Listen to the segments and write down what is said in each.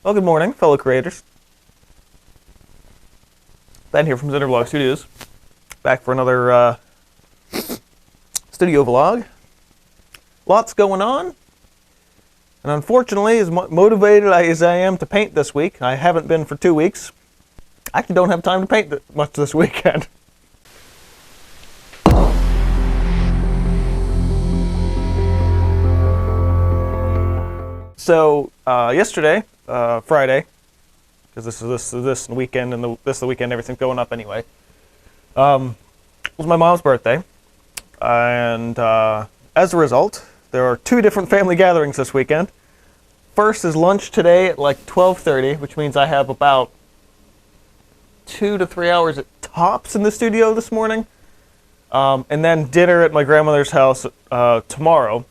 Well, good morning, fellow creators. Ben here from Cinder Studios, back for another studio vlog. Lots going on, and unfortunately, as motivated as I am to paint this week, I haven't been for 2 weeks. I actually don't have time to paint much this weekend. So yesterday, Friday, because this weekend and this weekend, everything's going up anyway. Was my mom's birthday, and as a result, there are 2 different family gatherings this weekend. First is lunch today at like 12:30, which means I have about 2 to 3 hours at tops in the studio this morning, and then dinner at my grandmother's house tomorrow.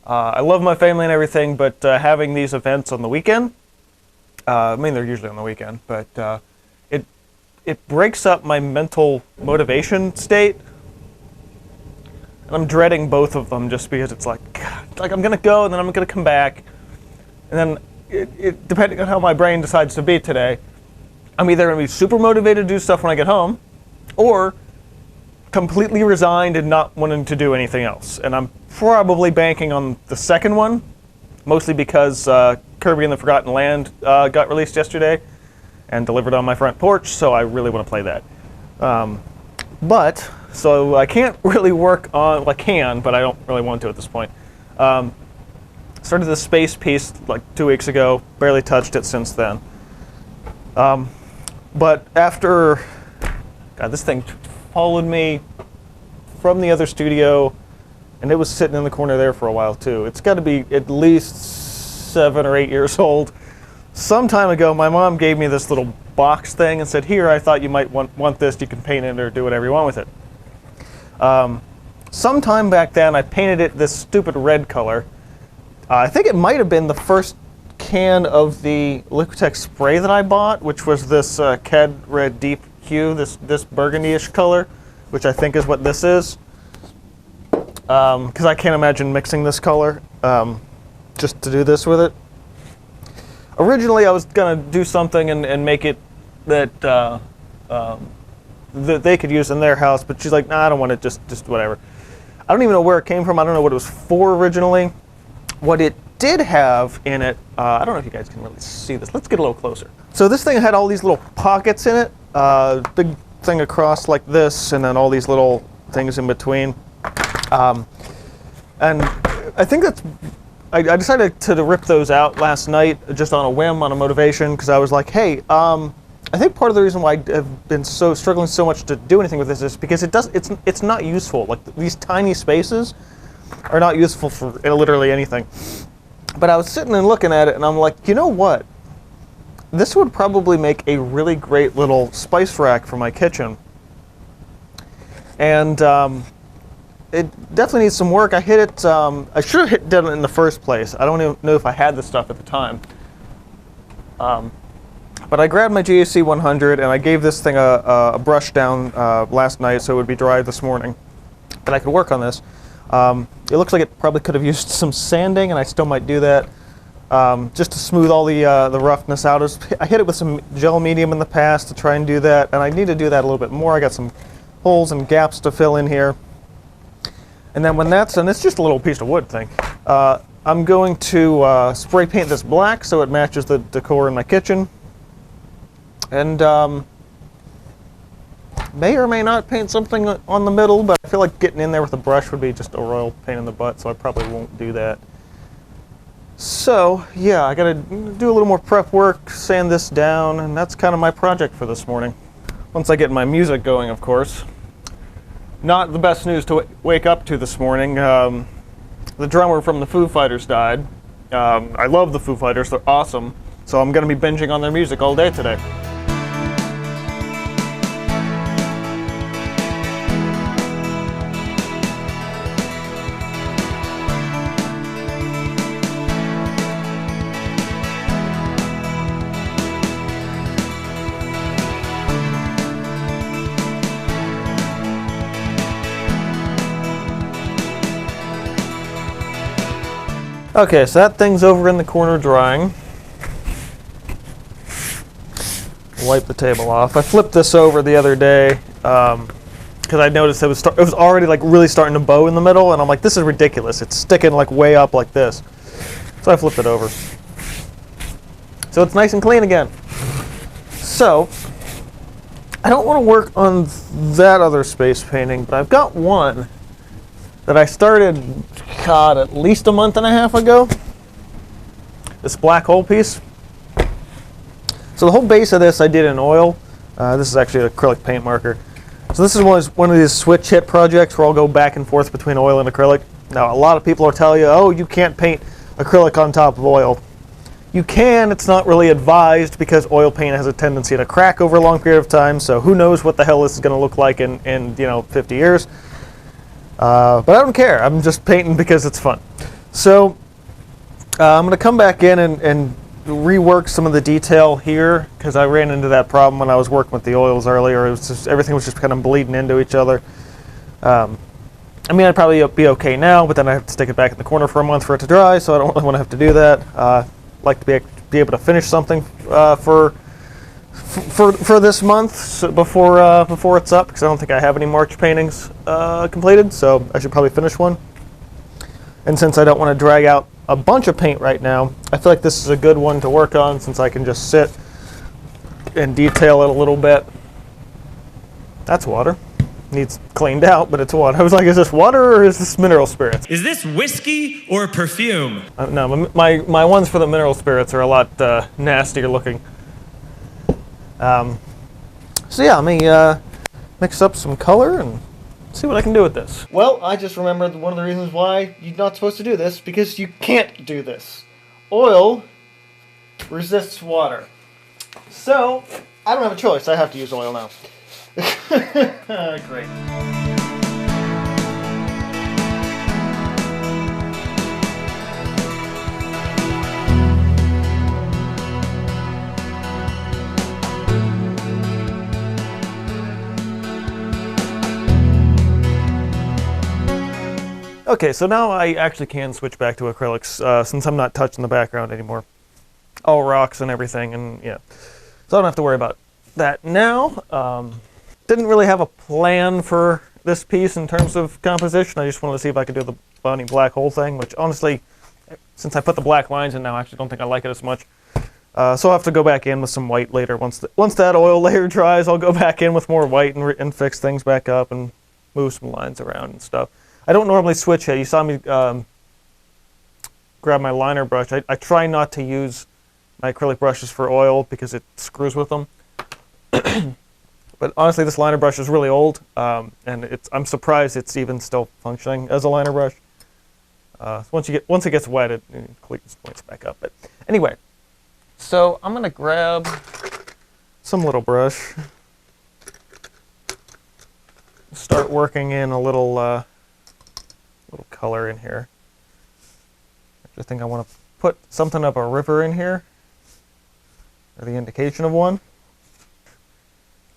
I love my family and everything, but having these events on the weekend, I mean, they're usually on the weekend, but it breaks up my mental motivation state. And I'm dreading both of them just because it's like, God, like I'm going to go and then I'm going to come back. And then, depending on how my brain decides to be today, I'm either going to be super motivated to do stuff when I get home, or completely resigned and not wanting to do anything else. And I'm probably banking on the second one, mostly because Kirby and the Forgotten Land got released yesterday and delivered on my front porch, so I really want to play that. So I can't really work on, well, I can, but I don't really want to at this point. Started the space piece like 2 weeks ago, barely touched it since then. But after, God, this thing followed me from the other studio, and it was sitting in the corner there for a while too. It's got to be at least 7 or 8 years old. Some time ago, my mom gave me this little box thing and said, "Here, I thought you might want this. You can paint it or do whatever you want with it." Sometime back then, I painted it this stupid red color. I think it might have been the first can of the Liquitex spray that I bought, which was this Cad Red Deep Hue, this burgundy-ish color, which I think is what this is. Because I can't imagine mixing this color just to do this with it. Originally, I was going to do something and make it that that they could use in their house, but she's like, "Nah, I don't want it, just whatever." I don't even know where it came from. I don't know what it was for originally. What it did have in it, I don't know if you guys can really see this. Let's get a little closer. So this thing had all these little pockets in it, big thing across like this, and then all these little things in between. And I think I decided to rip those out last night just on a whim, on a motivation, because I was like, hey, I think part of the reason why I have been struggling so much to do anything with this is because it's not useful. Like, these tiny spaces are not useful for literally anything. But I was sitting and looking at it, and I'm like, you know what? This would probably make a really great little spice rack for my kitchen. And it definitely needs some work. I hit it. I should have done it in the first place. I don't even know if I had this stuff at the time. But I grabbed my GAC 100 and I gave this thing a brush down last night so it would be dry this morning, and I could work on this. It looks like it probably could have used some sanding, and I still might do that, just to smooth all the roughness out. I hit it with some gel medium in the past to try and do that, and I need to do that a little bit more. I got some holes and gaps to fill in here. And then when that's done, it's just a little piece of wood thing. I'm going to spray paint this black so it matches the decor in my kitchen. And may or may not paint something on the middle, but I feel like getting in there with a brush would be just a royal pain in the butt, so I probably won't do that. So, yeah, I gotta do a little more prep work, sand this down, and that's kind of my project for this morning. Once I get my music going, of course. Not the best news to wake up to this morning. The drummer from the Foo Fighters died. I love the Foo Fighters, they're awesome. So I'm gonna be binging on their music all day today. Okay, so that thing's over in the corner drying. Wipe the table off. I flipped this over the other day because I noticed it was already like really starting to bow in the middle, and I'm like, this is ridiculous. It's sticking like way up like this. So I flipped it over. So it's nice and clean again. So I don't want to work on that other space painting, but I've got one that I started, God, at least a month and a half ago. This black hole piece. So the whole base of this I did in oil. This is actually an acrylic paint marker. So this is one of these switch hit projects where I'll go back and forth between oil and acrylic. Now a lot of people will tell you, oh, you can't paint acrylic on top of oil. You can, it's not really advised because oil paint has a tendency to crack over a long period of time, so who knows what the hell this is going to look like in 50 years. But I don't care, I'm just painting because it's fun. So I'm going to come back in and rework some of the detail here because I ran into that problem when I was working with the oils earlier. It was just, everything was just kind of bleeding into each other. I mean, I'd probably be okay now, but then I have to stick it back in the corner for a month for it to dry, so I don't really want to have to do that. Like to be able to finish something for this month before it's up, because I don't think I have any March paintings completed, so I should probably finish one. And since I don't want to drag out a bunch of paint right now, I feel like this is a good one to work on since I can just sit and detail it a little bit. That's water. Needs cleaned out, but it's water. I was like, is this water or is this mineral spirits? Is this whiskey or perfume? No, my ones for the mineral spirits are a lot nastier looking. So yeah, let me mix up some color and see what I can do with this. Well, I just remembered one of the reasons why you're not supposed to do this, because you can't do this. Oil resists water. So, I don't have a choice. I have to use oil now. Great. Okay, so now I actually can switch back to acrylics since I'm not touching the background anymore. All rocks and everything, and yeah. So I don't have to worry about that now. Didn't really have a plan for this piece in terms of composition. I just wanted to see if I could do the funny black hole thing, which honestly, since I put the black lines in now, I actually don't think I like it as much. So I'll have to go back in with some white later. Once that oil layer dries, I'll go back in with more white and fix things back up and move some lines around and stuff. I don't normally switch hit. You saw me grab my liner brush. I try not to use my acrylic brushes for oil because it screws with them. But honestly, this liner brush is really old, and I'm surprised it's even still functioning as a liner brush. Once it gets wet, it points back up. But anyway, so I'm gonna grab some little brush, start working in a little color in here. I just think I want to put something of a river in here, or the indication of one.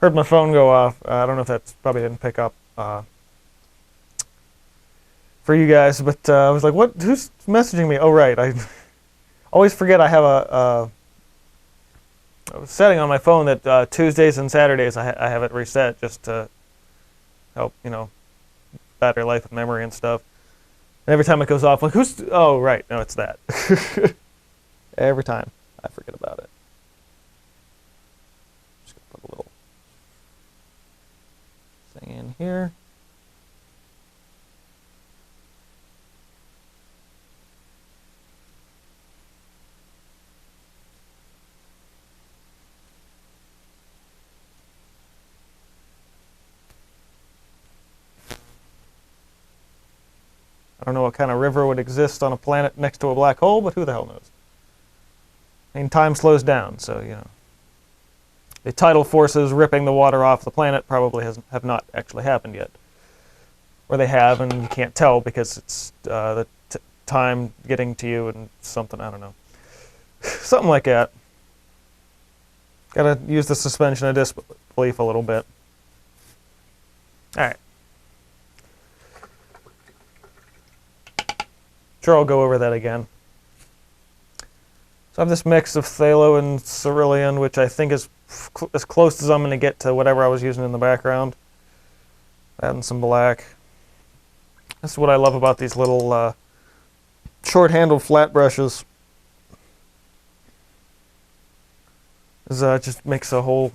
Heard my phone go off. I don't know if that's probably didn't pick up for you guys, but I was like, "What? Who's messaging me?" Oh, right. I always forget I have a setting on my phone that Tuesdays and Saturdays I have it reset just to help, battery life and memory and stuff. And every time it goes off, I'm like, who's? Oh, right. No, it's that. Every time I forget about it. Just gonna put a little thing in here. I don't know what kind of river would exist on a planet next to a black hole, but who the hell knows? I mean, time slows down, so, the tidal forces ripping the water off the planet probably have not actually happened yet. Or they have, and you can't tell because it's the time getting to you and something, I don't know. Something like that. Gotta use the suspension of disbelief a little bit. Alright. Sure, I'll go over that again. So I have this mix of phthalo and cerulean, which I think is as close as I'm going to get to whatever I was using in the background. Adding some black. That's what I love about these little short-handled flat brushes. It just makes a whole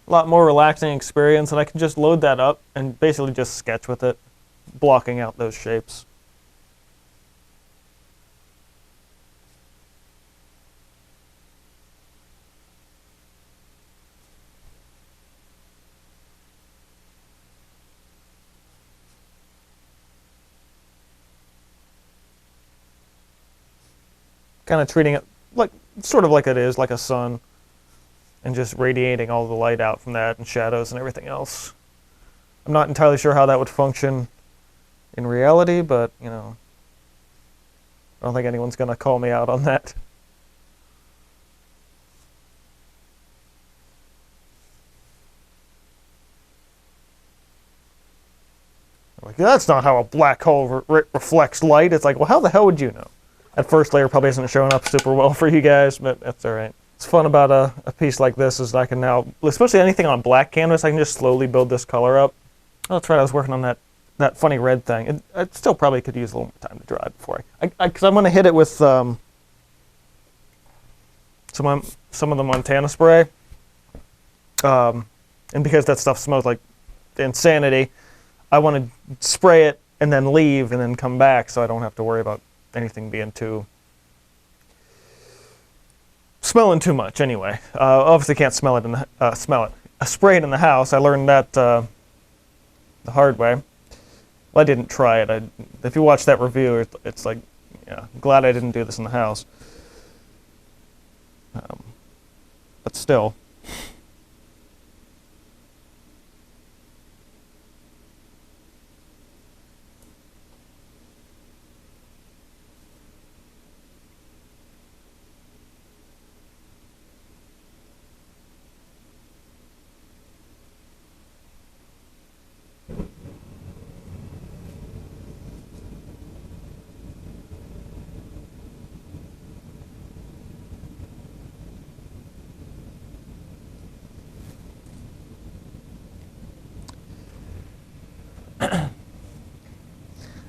lot more relaxing experience, and I can just load that up and basically just sketch with it, blocking out those shapes. Kind of treating it like sort of like it is, like a sun, and just radiating all the light out from that and shadows and everything else. I'm not entirely sure how that would function in reality, but you know, I don't think anyone's gonna call me out on that. Like, that's not how a black hole reflects light. It's like, well, how the hell would you know? That first layer probably isn't showing up super well for you guys, but that's all right. What's fun about a piece like this is I can now, especially anything on black canvas, I can just slowly build this color up. Oh, that's right, I was working on that funny red thing. It still probably could use a little more time to dry before because I'm going to hit it with some of the Montana spray. And because that stuff smells like insanity, I want to spray it and then leave and then come back so I don't have to worry about anything being smelling too much anyway. Obviously can't smell it spray it in the house. I learned that the hard way. Well, I didn't try it. If you watch that review, it's like, yeah, glad I didn't do this in the house. But still.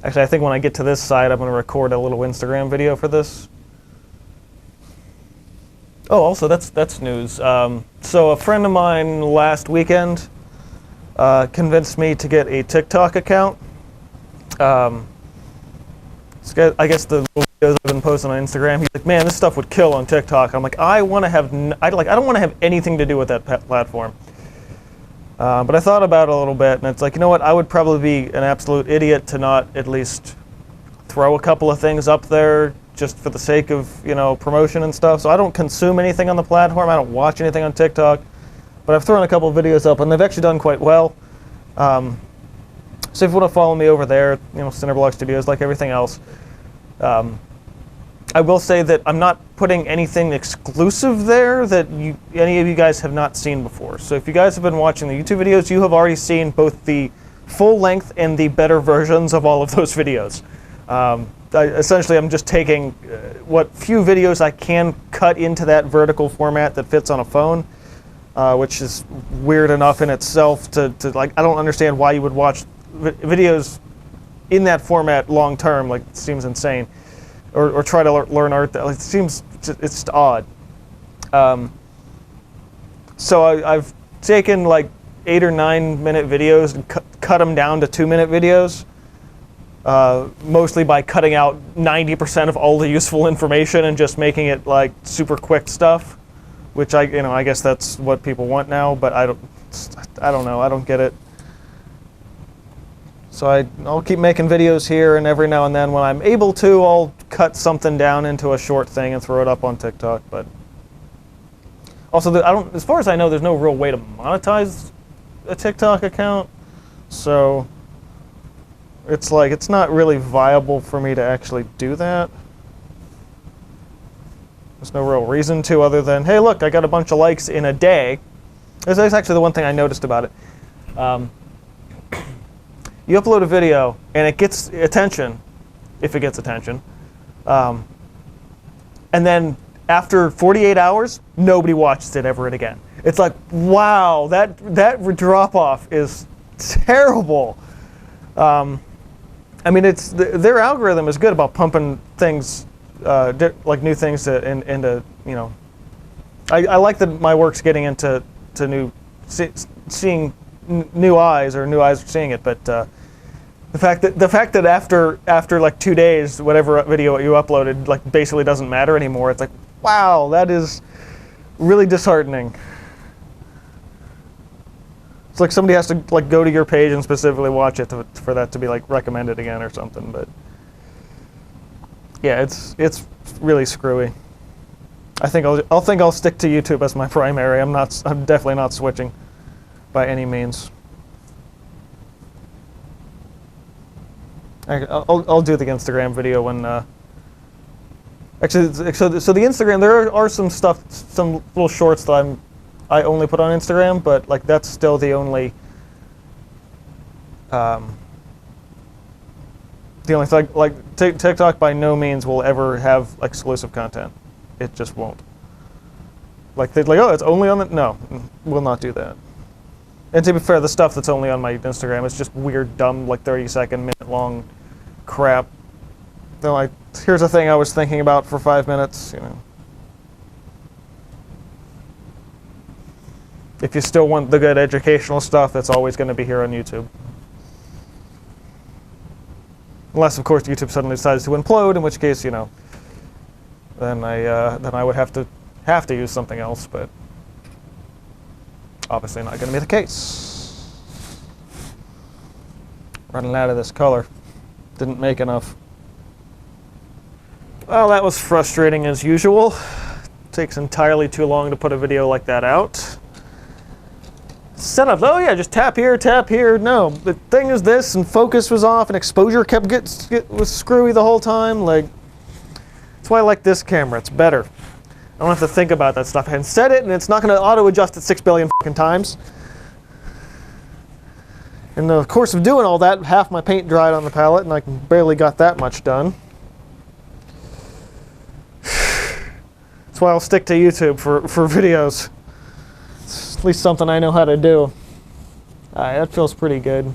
Actually, I think when I get to this side, I'm going to record a little Instagram video for this. Oh, also, that's news. So a friend of mine last weekend convinced me to get a TikTok account. I guess the videos I've been posting on Instagram, he's like, man, this stuff would kill on TikTok. I'm like, I don't want to have anything to do with that platform. But I thought about it a little bit, and it's like, you know what? I would probably be an absolute idiot to not at least throw a couple of things up there just for the sake of, you know, promotion and stuff. So I don't consume anything on the platform. I don't watch anything on TikTok. But I've thrown a couple of videos up, and they've actually done quite well. So if you want to follow me over there, you know, Cinder Studios, like everything else. I will say that I'm not putting anything exclusive there that any of you guys have not seen before. So if you guys have been watching the YouTube videos, you have already seen both the full length and the better versions of all of those videos. Essentially, I'm just taking what few videos I can cut into that vertical format that fits on a phone, which is weird enough in itself to like, I don't understand why you would watch videos in that format long term. Like, it seems insane. Or try to learn art. It seems, it's just odd. So I've taken like 8 or 9 minute videos and cut them down to 2-minute videos, mostly by cutting out 90% of all the useful information and just making it like super quick stuff, which I guess that's what people want now. But I don't know. I don't get it. So I'll keep making videos here, and every now and then when I'm able to, I'll cut something down into a short thing and throw it up on TikTok. But also, as far as I know, there's no real way to monetize a TikTok account. So it's like, it's not really viable for me to actually do that. There's no real reason to, other than, hey, look, I got a bunch of likes in a day. That's actually the one thing I noticed about it. You upload a video, and it gets attention, if it gets attention. And then after 48 hours, nobody watches it ever again. It's like, wow, that drop off is terrible. I mean, their algorithm is good about pumping things, like new things into, you know. I like that my work's getting into seeing new eyes, or new eyes are seeing it, but the fact that after like 2 days, whatever video you uploaded like basically doesn't matter anymore. It's like, wow, that is really disheartening. It's like somebody has to like go to your page and specifically watch it for that to be like recommended again or something. But yeah, it's really screwy. I think I'll stick to YouTube as my primary. I'm definitely not switching by any means. I'll do the Instagram video when actually, so the Instagram, there are some little shorts that I only put on Instagram, but like that's still the only thing. Like TikTok by no means will ever have exclusive content. It just won't. Like they're like, oh, it's only on the, no, we'll not do that. And to be fair, the stuff that's only on my Instagram is just weird, dumb, like 30-second, minute-long crap. They're like, here's a thing I was thinking about for 5 minutes, you know. If you still want the good educational stuff, that's always going to be here on YouTube. Unless, of course, YouTube suddenly decides to implode, in which case, you know, then I would have to use something else, but obviously not going to be the case. Running out of this color. Didn't make enough. Well, that was frustrating as usual. Takes entirely too long to put a video like that out. Setup, oh yeah, just tap here, tap here. No, the thing is this, and focus was off, and exposure was screwy the whole time. Like, that's why I like this camera. It's better. I don't have to think about that stuff. I can set it, and it's not going to auto-adjust it 6 billion fucking times. In the course of doing all that, half my paint dried on the palette, and I barely got that much done. That's why I'll stick to YouTube for videos. It's at least something I know how to do. Alright, that feels pretty good.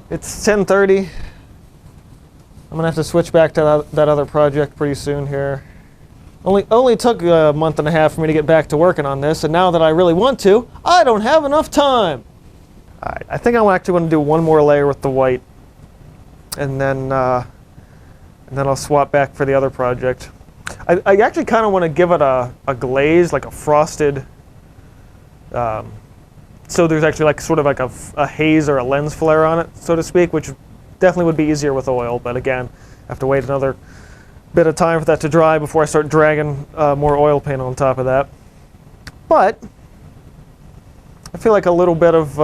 It's 10:30. I'm gonna have to switch back to that other project pretty soon here. Only took a month and a half for me to get back to working on this, and now that I really want to, I don't have enough time. Alright, I think I'm actually going to do one more layer with the white, and then I'll swap back for the other project. I actually kind of want to give it a glaze, like a frosted, so there's actually like sort of like a haze or a lens flare on it, so to speak, which definitely would be easier with oil, but again, I have to wait another bit of time for that to dry before I start dragging more oil paint on top of that. But I feel like a little bit of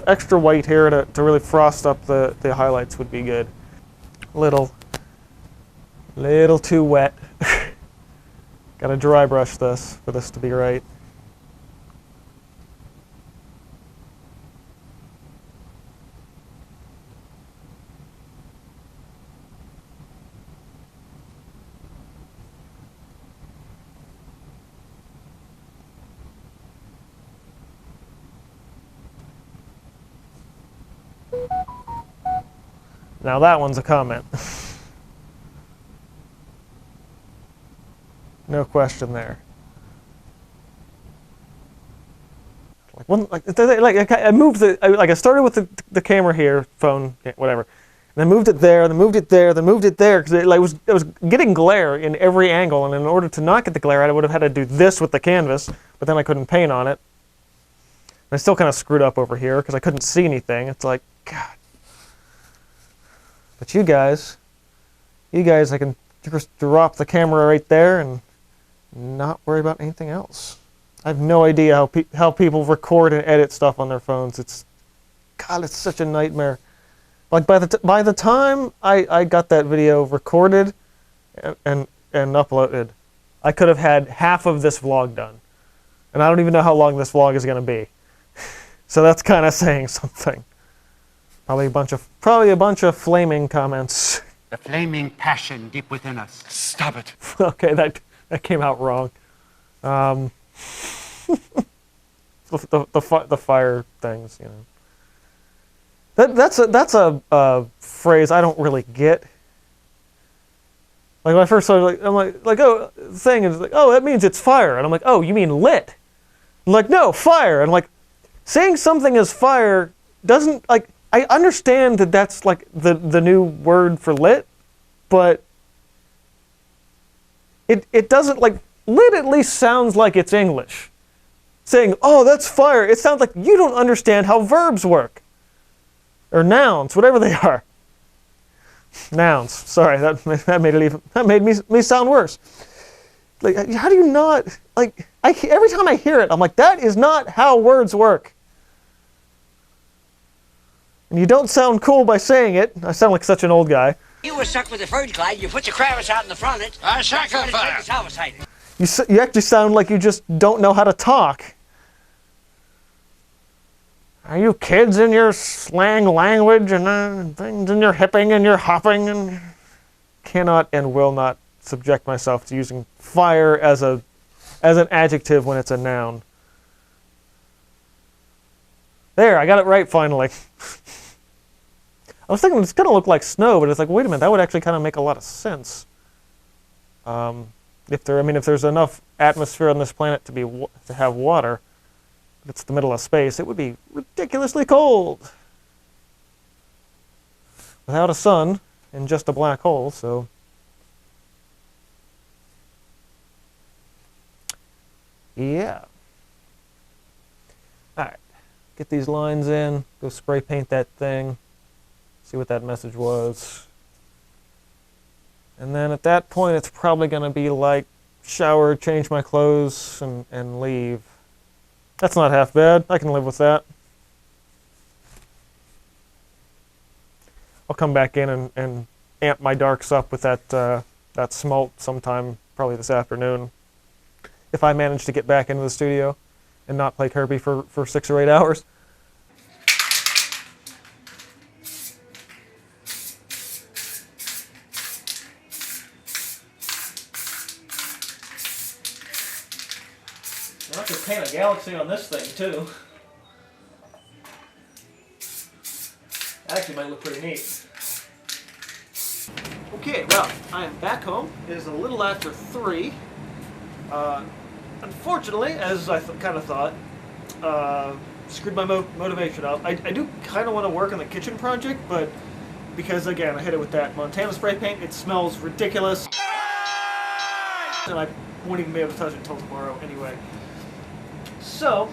extra white here to really frost up the highlights would be good. Little too wet. Gotta dry brush this for this to be right. Now that one's a comment. No question there. I moved I started with the camera here, phone, whatever, and then moved it there, then moved it there, then moved it there, because it was getting glare in every angle, and in order to not get the glare, I would have had to do this with the canvas, but then I couldn't paint on it. And I still kind of screwed up over here because I couldn't see anything. It's like, God. But you guys, I can just drop the camera right there and not worry about anything else. I have no idea how people record and edit stuff on their phones. It's such a nightmare. Like by the time I got that video recorded and uploaded, I could have had half of this vlog done, and I don't even know how long this vlog is going to be. So that's kind of saying something. Probably a bunch of flaming comments The flaming passion deep within us. Stop it. Okay, that came out wrong. The fire things, you know. That's a phrase I don't really get. Like when I first started, I'm like, oh, the thing is like, oh, that means it's fire, and I'm like, oh, you mean lit? I'm like, no, fire, and like, saying something is fire doesn't like. I understand that that's like the new word for lit, but it doesn't like lit. At least sounds like it's English. Saying, oh, that's fire, it sounds like you don't understand how verbs work. Or nouns, whatever they are. Nouns. Sorry, that made me sound worse. Like, how do you not like? Every time I hear it, I'm like, that is not how words work. And you don't sound cool by saying it. I sound like such an old guy. You were stuck with the third glide. You put your crevice out in the front of it. I sacrifice. You actually sound like you just don't know how to talk. Are you kids in your slang language and things and your hipping and your hopping and cannot and will not subject myself to using fire as an adjective when it's a noun. There, I got it right finally. I was thinking it's gonna look like snow, but it's like, wait a minute, that would actually kind of make a lot of sense. If there's enough atmosphere on this planet to have water, but it's the middle of space, it would be ridiculously cold without a sun and just a black hole. So, yeah. All right, get these lines in. Go spray paint that thing. See what that message was. And then at that point, it's probably going to be like shower, change my clothes, and leave. That's not half bad. I can live with that. I'll come back in and amp my darks up with that smalt sometime, probably this afternoon, if I manage to get back into the studio and not play Kirby for 6 or 8 hours. I could paint a galaxy on this thing too. That actually might look pretty neat. Okay, well, I am back home. It is a little after 3. Unfortunately, as I kind of thought, screwed my motivation up. I do kind of want to work on the kitchen project, but because, again, I hit it with that Montana spray paint, it smells ridiculous. And I won't even be able to touch it until tomorrow anyway. So,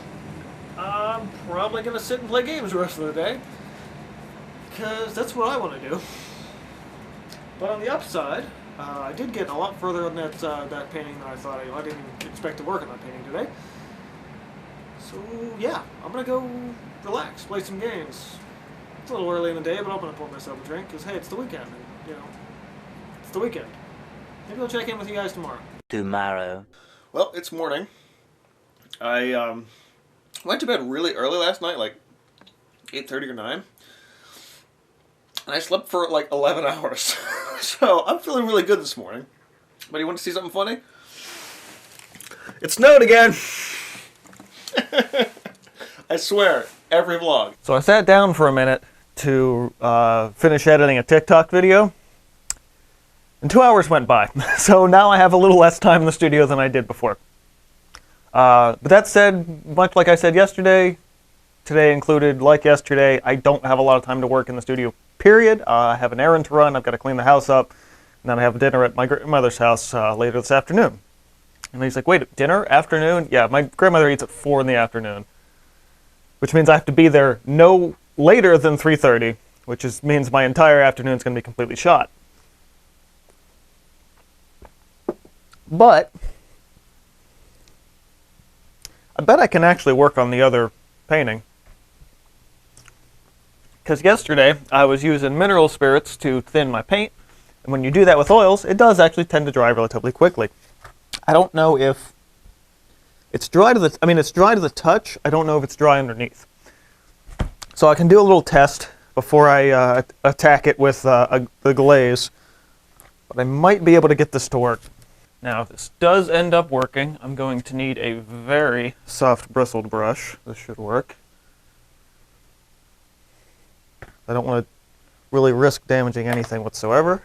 I'm probably going to sit and play games the rest of the day, because that's what I want to do. But on the upside, I did get a lot further on that painting than I thought. I didn't expect to work on that painting today. So, yeah, I'm going to go relax, play some games. It's a little early in the day, but I'm going to pour myself a drink, because, hey, it's the weekend, and, you know, it's the weekend. Maybe I'll check in with you guys tomorrow. Tomorrow. Well, it's morning. I went to bed really early last night, like 8:30 or 9. And I slept for like 11 hours. So I'm feeling really good this morning. But you want to see something funny? It snowed again! I swear, every vlog. So I sat down for a minute to finish editing a TikTok video. And 2 hours went by. So now I have a little less time in the studio than I did before. But that said, much like I said yesterday, today included, like yesterday, I don't have a lot of time to work in the studio, period. I have an errand to run, I've got to clean the house up, and then I have dinner at my grandmother's house later this afternoon. And he's like, wait, dinner? Afternoon? Yeah, my grandmother eats at 4 in the afternoon, which means I have to be there no later than 3:30, which means my entire afternoon is going to be completely shot. But I bet I can actually work on the other painting. Because yesterday, I was using mineral spirits to thin my paint. And when you do that with oils, it does actually tend to dry relatively quickly. I don't know if it's dry to the... it's dry to the touch. I don't know if it's dry underneath. So I can do a little test before I attack it with the glaze. but I might be able to get this to work. Now, if this does end up working, I'm going to need a very soft bristled brush. This should work. I don't want to really risk damaging anything whatsoever.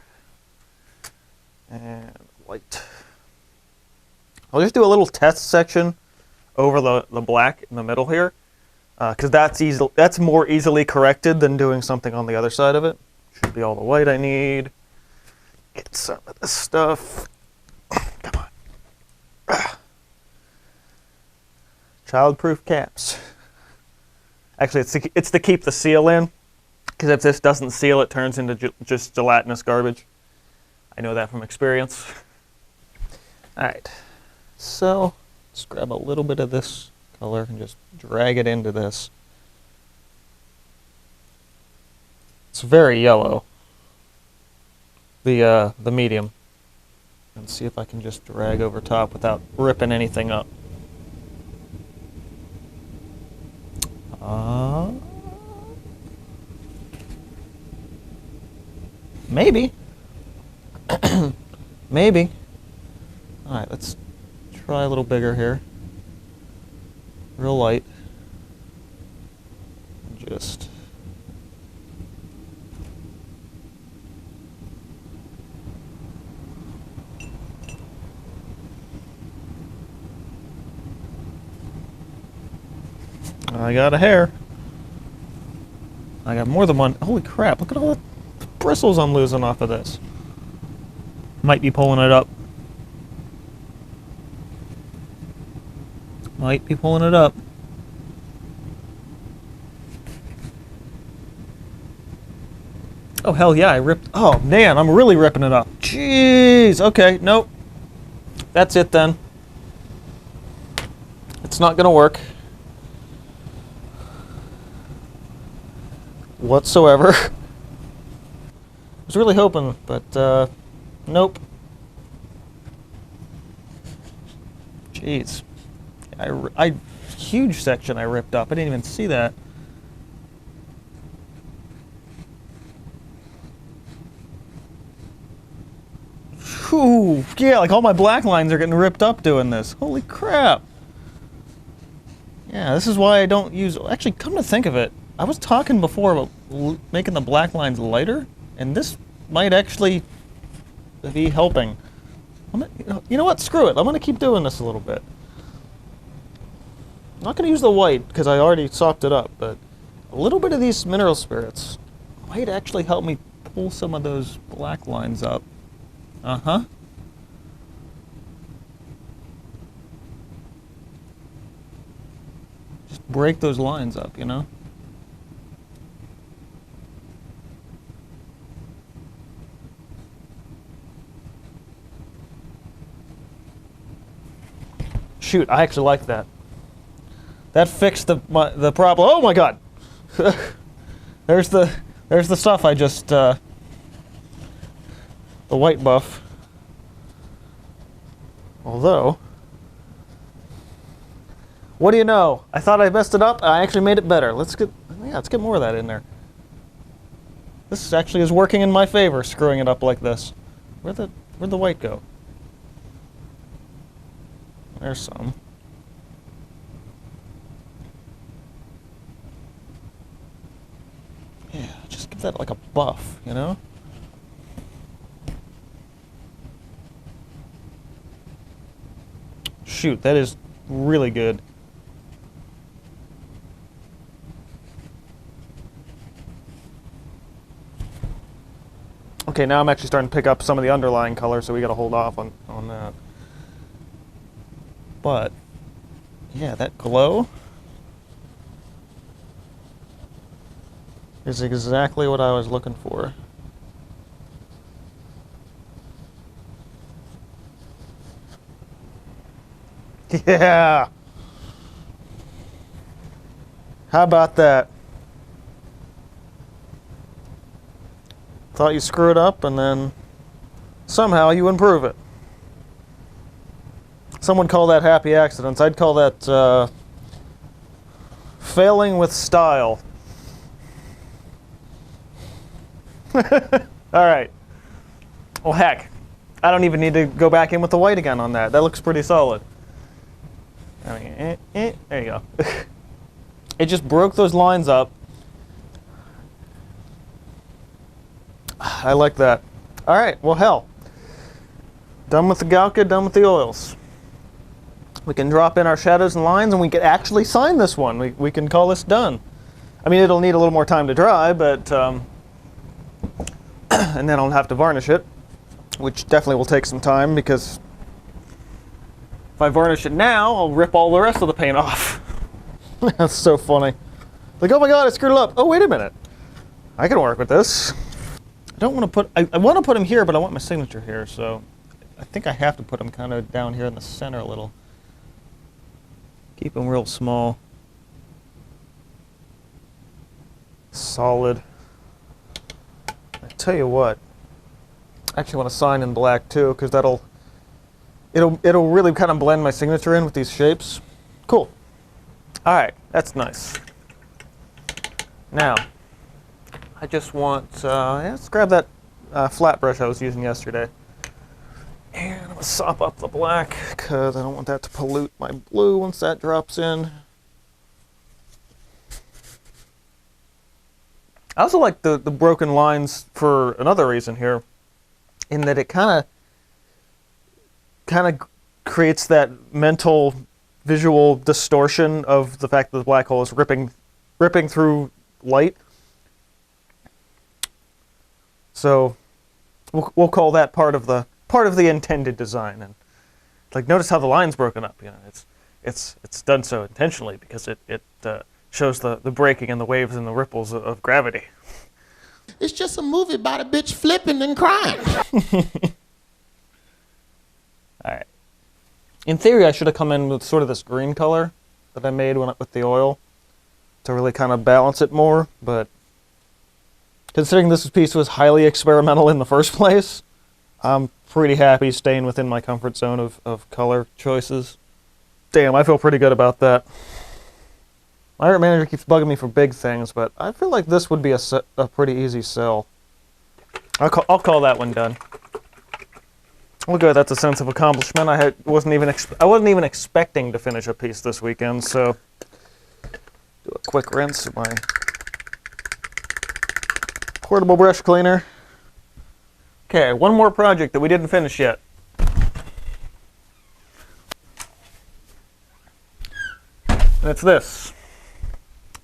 And white. I'll just do a little test section over the black in the middle here, because that's more easily corrected than doing something on the other side of it. Should be all the white I need. Get some of this stuff. Come on. Child-proof caps. Actually, it's to keep the seal in, because if this doesn't seal, it turns into just gelatinous garbage. I know that from experience. All right. So, let's grab a little bit of this color and just drag it into this. It's very yellow, the medium. And see if I can just drag over top without ripping anything up. Maybe. Maybe. Alright, let's try a little bigger here. Real light. Just... I got a hair. I got more than one. Holy crap, look at all the bristles I'm losing off of this. Might be pulling it up. Might be pulling it up. Oh, hell yeah, I ripped... Oh, man, I'm really ripping it up. Jeez, okay, nope. That's it then. It's not gonna work. Whatsoever. I was really hoping, but nope. Jeez. Huge section I ripped up. I didn't even see that. Whew. Yeah, like all my black lines are getting ripped up doing this. Holy crap. Yeah, this is why I don't use... Actually, come to think of it, I was talking before about making the black lines lighter, and this might actually be helping. You know what? Screw it. I'm going to keep doing this a little bit. I'm not going to use the white because I already sopped it up, but a little bit of these mineral spirits might actually help me pull some of those black lines up. Uh-huh. Just break those lines up, you know? Shoot, I actually like that. That fixed the problem. Oh my god! There's the stuff I just the white buff. Although, what do you know? I thought I messed it up. I actually made it better. Let's get more of that in there. This actually is working in my favor, screwing it up like this. Where'd the white go? There's some. Yeah, just give that like a buff, you know? Shoot, that is really good. Okay, now I'm actually starting to pick up some of the underlying color, so we gotta hold off on that. But, yeah, that glow is exactly what I was looking for. Yeah! How about that? Thought you screw it up and then somehow you improve it. Someone call that happy accidents. I'd call that failing with style. All right. Well, heck, I don't even need to go back in with the white again on that. That looks pretty solid. I mean, there you go. It just broke those lines up. I like that. All right, well, hell. Done with the Galka, done with the oils. We can drop in our shadows and lines, and we can actually sign this one. We can call this done. I mean, it'll need a little more time to dry, but and then I'll have to varnish it, which definitely will take some time, because if I varnish it now, I'll rip all the rest of the paint off. That's so funny. Like, oh my god, I screwed it up. Oh, wait a minute. I can work with this. I don't want to put, I want to put him here, but I want my signature here, so I think I have to put him kind of down here in the center a little. Keep him real small. Solid. I tell you what, I actually want to sign in black too, because it'll really kind of blend my signature in with these shapes. Cool. All right, that's nice. Now, I just want, let's grab that flat brush I was using yesterday. And I'm going to sop up the black, because I don't want that to pollute my blue once that drops in. I also like the broken lines for another reason here, in that it kind of creates that mental visual distortion of the fact that the black hole is ripping through light. So we'll call that part of the intended design. And like, notice how the line's broken up. You know, it's done so intentionally, because it shows the breaking and the waves and the ripples of gravity. It's just a movie about a bitch flipping and crying. All right. In theory, I should have come in with sort of this green color that I made with the oil to really kind of balance it more, but considering this piece was highly experimental in the first place, I'm pretty happy staying within my comfort zone of color choices. Damn, I feel pretty good about that. My art manager keeps bugging me for big things, but I feel like this would be a pretty easy sell. I'll call that one done. Well, good. That's a sense of accomplishment. I wasn't even expecting to finish a piece this weekend, so do a quick rinse of my portable brush cleaner. Okay, one more project that we didn't finish yet. And it's this.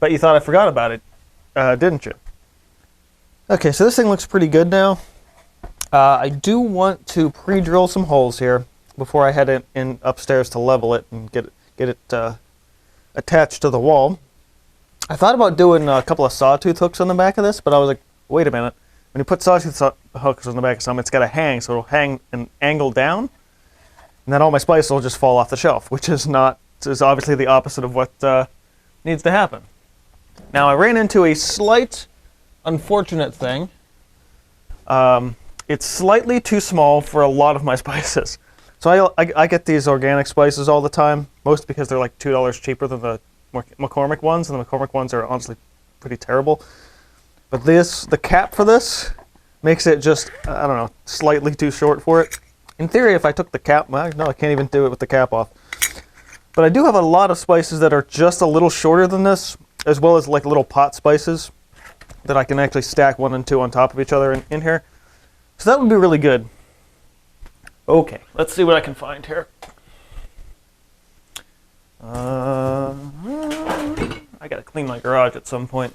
Bet you thought I forgot about it, didn't you? Okay, so this thing looks pretty good now. I do want to pre-drill some holes here before I head in upstairs to level it and get it attached to the wall. I thought about doing a couple of sawtooth hooks on the back of this, but I was like, wait a minute. When you put sawtooth hooks on the back of something, it's got to hang, so it'll hang and angle down, and then all my spices will just fall off the shelf, which is obviously the opposite of what needs to happen. Now, I ran into a slight unfortunate thing. It's slightly too small for a lot of my spices. So I get these organic spices all the time, mostly because they're like $2 cheaper than the McCormick ones, and the McCormick ones are honestly pretty terrible. But the cap for this makes it just, I don't know, slightly too short for it. In theory, if I took the cap, well, no, I can't even do it with the cap off. But I do have a lot of spices that are just a little shorter than this, as well as like little pot spices that I can actually stack 1 and 2 on top of each other in here. So that would be really good. Okay, let's see what I can find here. I gotta clean my garage at some point.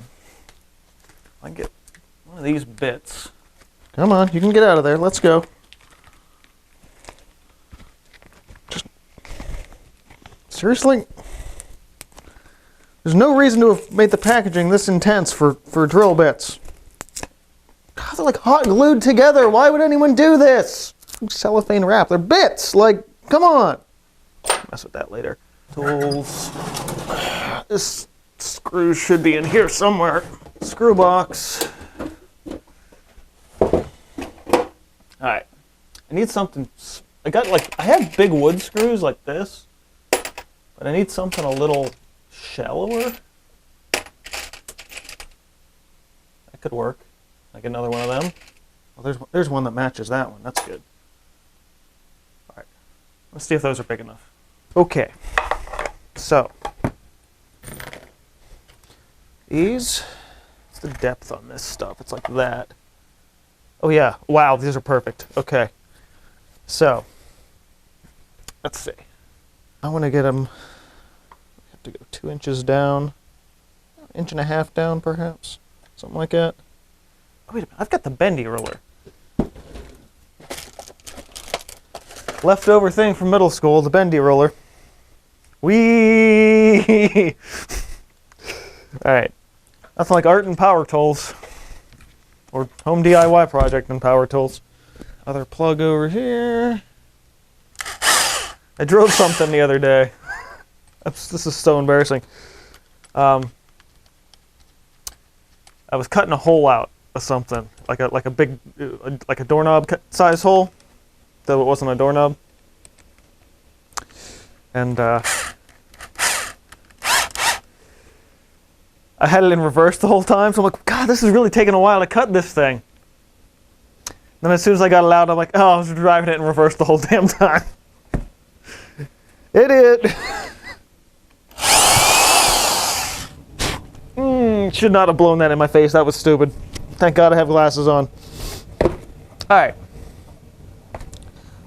I can get one of these bits. Come on, you can get out of there. Let's go. Just seriously? There's no reason to have made the packaging this intense for drill bits. God, they're like hot glued together. Why would anyone do this? Cellophane wrap. They're bits. Like, come on. Mess with that later. Tools. This screw should be in here somewhere. Screw box. All right. I need something. I have big wood screws like this, but I need something a little shallower. That could work. Like another one of them. Well, there's one that matches that one. That's good. Let's see if those are big enough. Okay. So. These. What's the depth on this stuff? It's like that. Oh yeah. Wow, these are perfect. Okay. So. Let's see. I want to get them. I have to go 2 inches down. 1.5 inches down, perhaps. Something like that. Oh, wait a minute. I've got the bendy ruler. Leftover thing from middle school, the bendy ruler. Whee! Alright. Nothing like art and power tools. Or home DIY project and power tools. Other plug over here. I drove something the other day. This is so embarrassing. I was cutting a hole out of something, like a big, like a doorknob size hole, though it wasn't a doorknob. And I had it in reverse the whole time, so I'm like, God, this is really taking a while to cut this thing. Then as soon as I got it out, I'm like, oh, I was driving it in reverse the whole damn time. Idiot. Should not have blown that in my face. That was stupid. Thank God I have glasses on. Alright.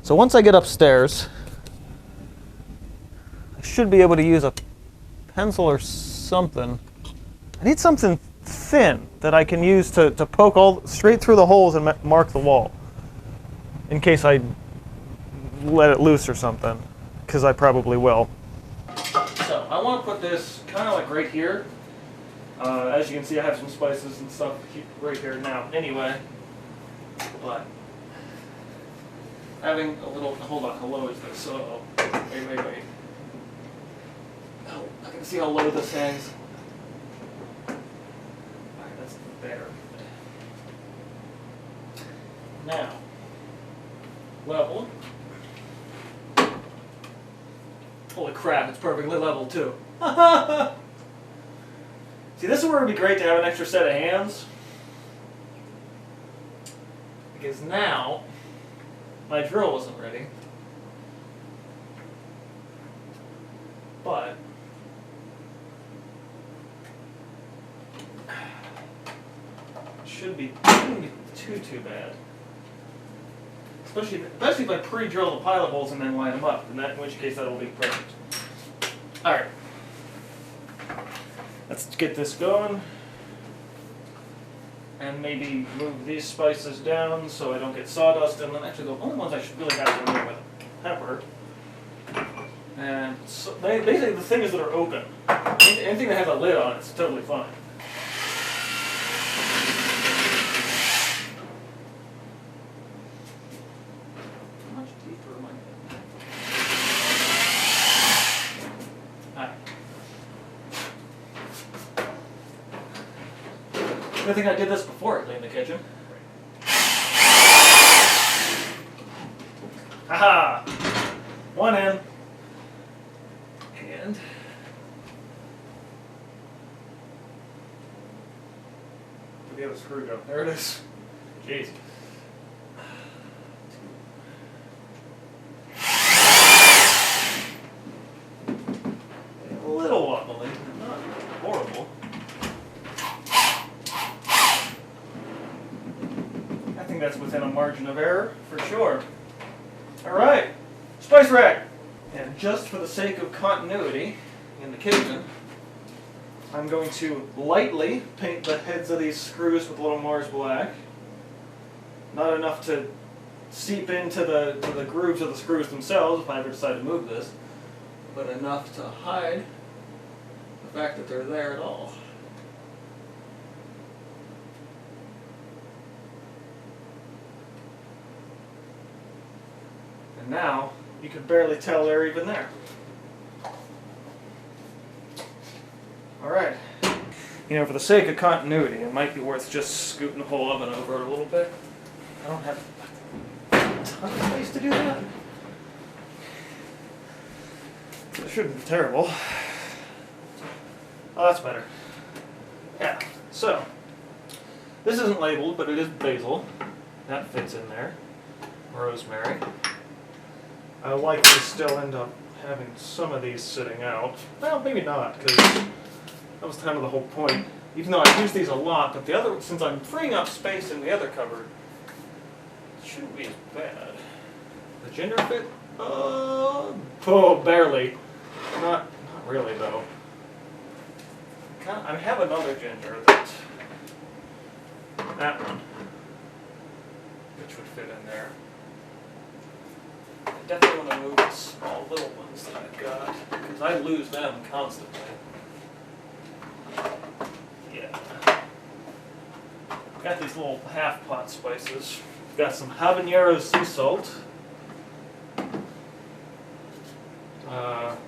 So once I get upstairs, I should be able to use a pencil or something. I need something thin that I can use to poke all straight through the holes and mark the wall. In case I let it loose or something. Because I probably will. So I want to put this kind of like right here. As you can see, I have some spices and stuff right here now anyway. But having a little, hold on, how low is this? So, wait. Oh, I can see how low this hangs. Alright, that's better. Now, level. Holy crap, it's perfectly level too. See, this is where it would be great to have an extra set of hands. Because now, my drill wasn't ready. But, it shouldn't be too bad. Especially if I pre-drill the pilot holes and then line them up, in which case that'll be perfect. Alright. Let's get this going. And maybe move these spices down so I don't get sawdust in them. Actually, the only ones I should really have to remove with pepper. And so, basically the things that are open. Anything that has a lid on it is totally fine. I think I did this before I cleaned the kitchen. Haha! One in. And where'd the other screw go? There it is. Jeez. A little wobbly, not horrible. I think that's within a margin of error, for sure. Alright, spice rack! And just for the sake of continuity in the kitchen, I'm going to lightly paint the heads of these screws with a little Mars black. Not enough to seep into the grooves of the screws themselves if I ever decide to move this, but enough to hide the fact that they're there at all. And now, you can barely tell they're even there. Alright. You know, for the sake of continuity, it might be worth just scooting the whole oven over it a little bit. I don't have a ton of space to do that. It shouldn't be terrible. Oh, that's better. Yeah, so, this isn't labeled, but it is basil. That fits in there. Rosemary. I'll likely still end up having some of these sitting out. Well, maybe not, because that was kind of the whole point. Even though I use these a lot, but the other, since I'm freeing up space in the other cupboard, it shouldn't be as bad. The gender fit? Oh, barely. Not really though. I have another ginger that one, which would fit in there. I definitely want to move the small little ones that I've got, because I lose them constantly. Yeah. Got these little half pot spices. Got some habanero sea salt.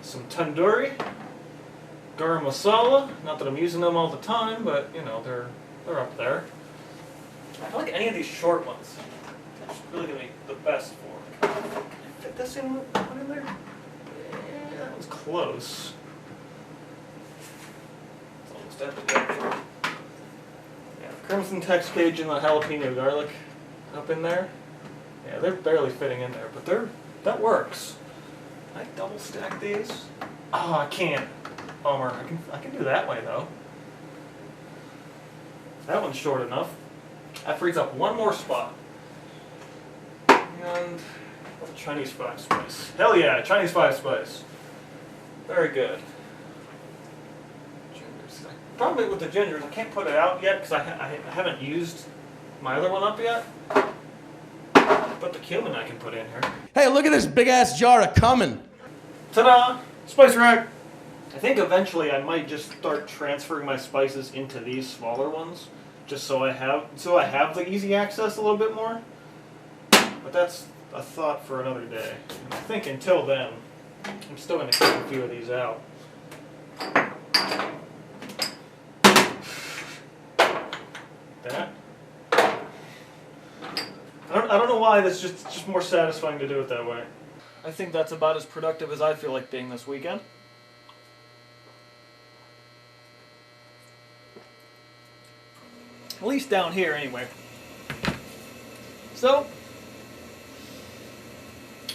Some tandoori. Garam masala. Not that I'm using them all the time, but you know, they're up there. I like any of these short ones. It's really gonna be the best for. Can I fit this in there? Yeah, that was close. It's almost empty actually. Yeah, crimson tex Cajun and the jalapeno garlic up in there. Yeah, they're barely fitting in there, but that works. Can I double stack these? Oh, I can't. Bummer. I can do that way though. That one's short enough. That frees up one more spot. And Chinese 5 spice. Hell yeah, Chinese 5 spice. Very good. Gingers. Problem with the gingers, I can't put it out yet because I haven't used my other one up yet. But the cumin I can put in here. Hey, look at this big ass jar of cumin. Ta-da! Spice rack! I think eventually I might just start transferring my spices into these smaller ones, just so I have the easy access a little bit more. But that's a thought for another day. I think until then, I'm still going to keep a few of these out. That. I don't know why, it's just more satisfying to do it that way. I think that's about as productive as I feel like being this weekend. At least down here, anyway. So,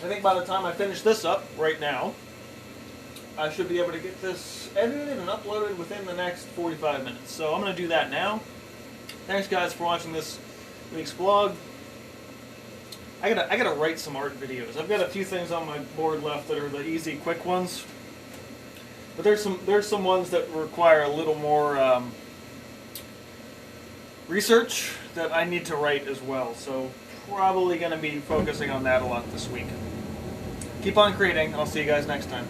I think by the time I finish this up, right now, I should be able to get this edited and uploaded within the next 45 minutes. So I'm going to do that now. Thanks guys for watching this week's vlog. I gotta write some art videos. I've got a few things on my board left that are the easy, quick ones. But there's some ones that require a little more research that I need to write as well. So probably gonna be focusing on that a lot this week. Keep on creating. I'll see you guys next time.